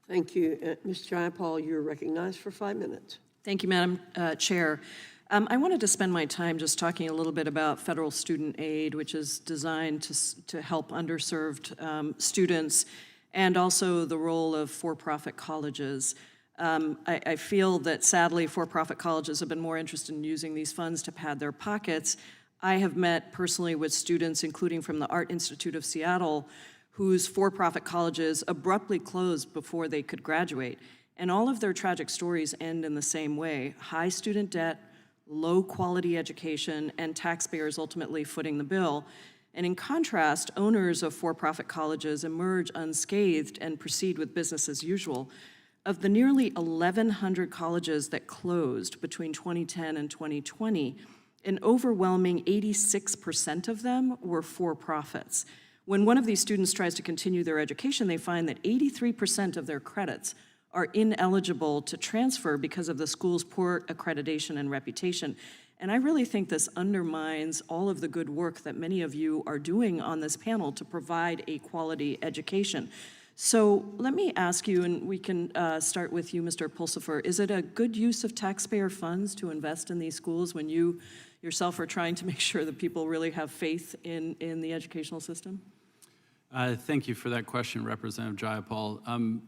Thank you. Ms. Jayapal, you're recognized for 5 minutes. Thank you, Madam Chair. I wanted to spend my time just talking a little bit about federal student aid, which is designed to help underserved students, and also the role of for-profit colleges. I feel that sadly for-profit colleges have been more interested in using these funds to pad their pockets. I have met personally with students, including from the Art Institute of Seattle, whose for-profit colleges abruptly closed before they could graduate. And all of their tragic stories end in the same way: high student debt, low quality education, and taxpayers ultimately footing the bill. And in contrast, owners of for-profit colleges emerge unscathed and proceed with business as usual. Of the nearly 1,100 colleges that closed between 2010 and 2020, an overwhelming 86% of them were for-profits. When one of these students tries to continue their education, they find that 83% of their credits are ineligible to transfer because of the school's poor accreditation and reputation. And I really think this undermines all of the good work that many of you are doing on this panel to provide a quality education. So let me ask you, and we can start with you, Mr. Pulsifer, is it a good use of taxpayer funds to invest in these schools when you yourself are trying to make sure that people really have faith in the educational system? Thank you for that question, Representative Jayapal.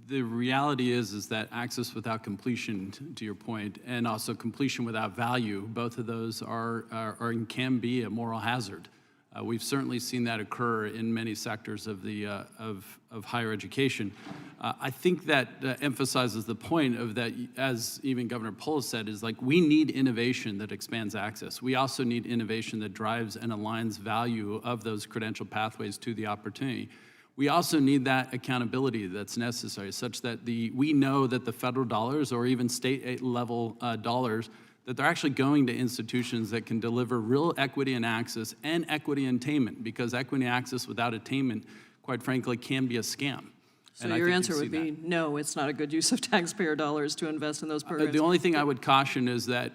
The reality is that access without completion, to your point, and also completion without value, both of those are and can be a moral hazard. We've certainly seen that occur in many sectors of the of higher education. I think that emphasizes the point of that, as even Governor Polis said, is like we need innovation that expands access. We also need innovation that drives and aligns value of those credential pathways to the opportunity. We also need that accountability that's necessary, such that we know that the federal dollars or even state level dollars, that they're actually going to institutions that can deliver real equity and access and equity attainment, because equity and access without attainment, quite frankly, can be a scam. So your answer would be no, it's not a good use of taxpayer dollars to invest in those programs. The only thing I would caution is that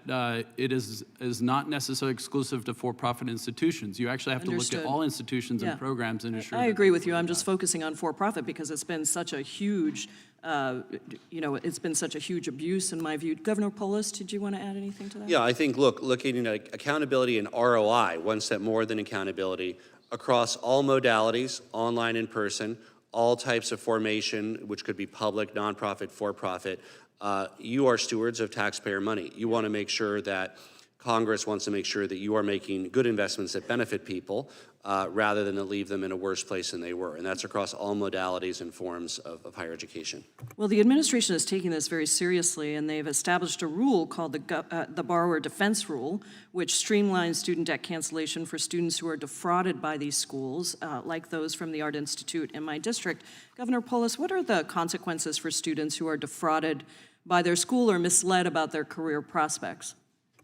it is not necessarily exclusive to for-profit institutions. You actually have to look at all institutions and programs and ensure. I agree with you. I'm just focusing on for-profit because it's been such a huge, it's been such a huge abuse in my view. Governor Polis, did you want to add anything to that? Yeah, I think, looking at accountability and ROI, one step more than accountability, across all modalities, online, in person, all types of formation, which could be public, nonprofit, for-profit, you are stewards of taxpayer money. You want to make sure that Congress wants to make sure that you are making good investments that benefit people rather than to leave them in a worse place than they were. And that's across all modalities and forms of higher education. Well, the administration is taking this very seriously, and they've established a rule called the Borrower Defense Rule, which streamlines student debt cancellation for students who are defrauded by these schools, like those from the Art Institute in my district. Governor Polis, what are the consequences for students who are defrauded by their school or misled about their career prospects?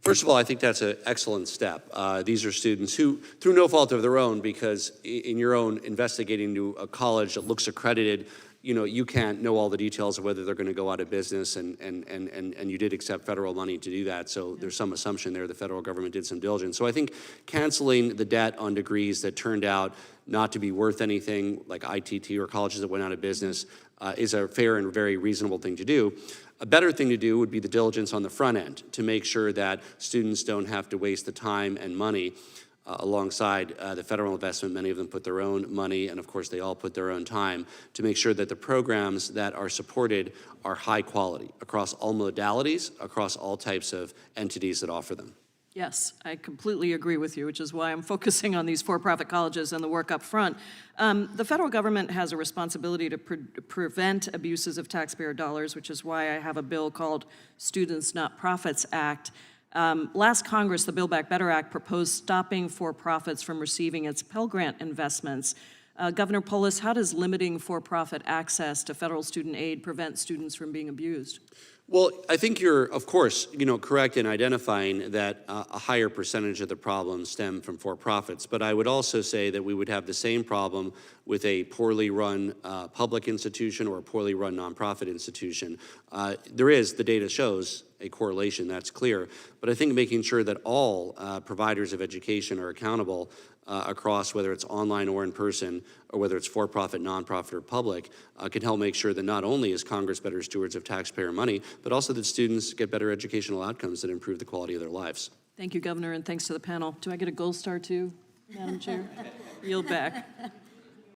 First of all, I think that's an excellent step. These are students who, through no fault of their own, because in your own investigating to a college that looks accredited, you can't know all the details of whether they're going to go out of business, and you did accept federal money to do that, so there's some assumption there the federal government did some diligence. So I think canceling the debt on degrees that turned out not to be worth anything, like ITT or colleges that went out of business, is a fair and very reasonable thing to do. A better thing to do would be the diligence on the front end to make sure that students don't have to waste the time and money alongside the federal investment. Many of them put their own money, and of course they all put their own time, to make sure that the programs that are supported are high quality across all modalities, across all types of entities that offer them. Yes, I completely agree with you, which is why I'm focusing on these for-profit colleges and the work up front. The federal government has a responsibility to prevent abuses of taxpayer dollars, which is why I have a bill called Students Not Profits Act. Last Congress, the Build Back Better Act proposed stopping for-profits from receiving its Pell Grant investments. Governor Polis, how does limiting for-profit access to federal student aid prevent students from being abused? Well, I think you're, of course, correct in identifying that a higher percentage of the problems stem from for-profits. But I would also say that we would have the same problem with a poorly run public institution or a poorly run nonprofit institution. There is, the data shows, a correlation, that's clear. But I think making sure that all providers of education are accountable across, whether it's online or in person, or whether it's for-profit, nonprofit, or public, can help make sure that not only is Congress better stewards of taxpayer money, but also that students get better educational outcomes that improve the quality of their lives. Thank you, Governor, and thanks to the panel. Do I get a gold star too, Madam Chair? Yield back.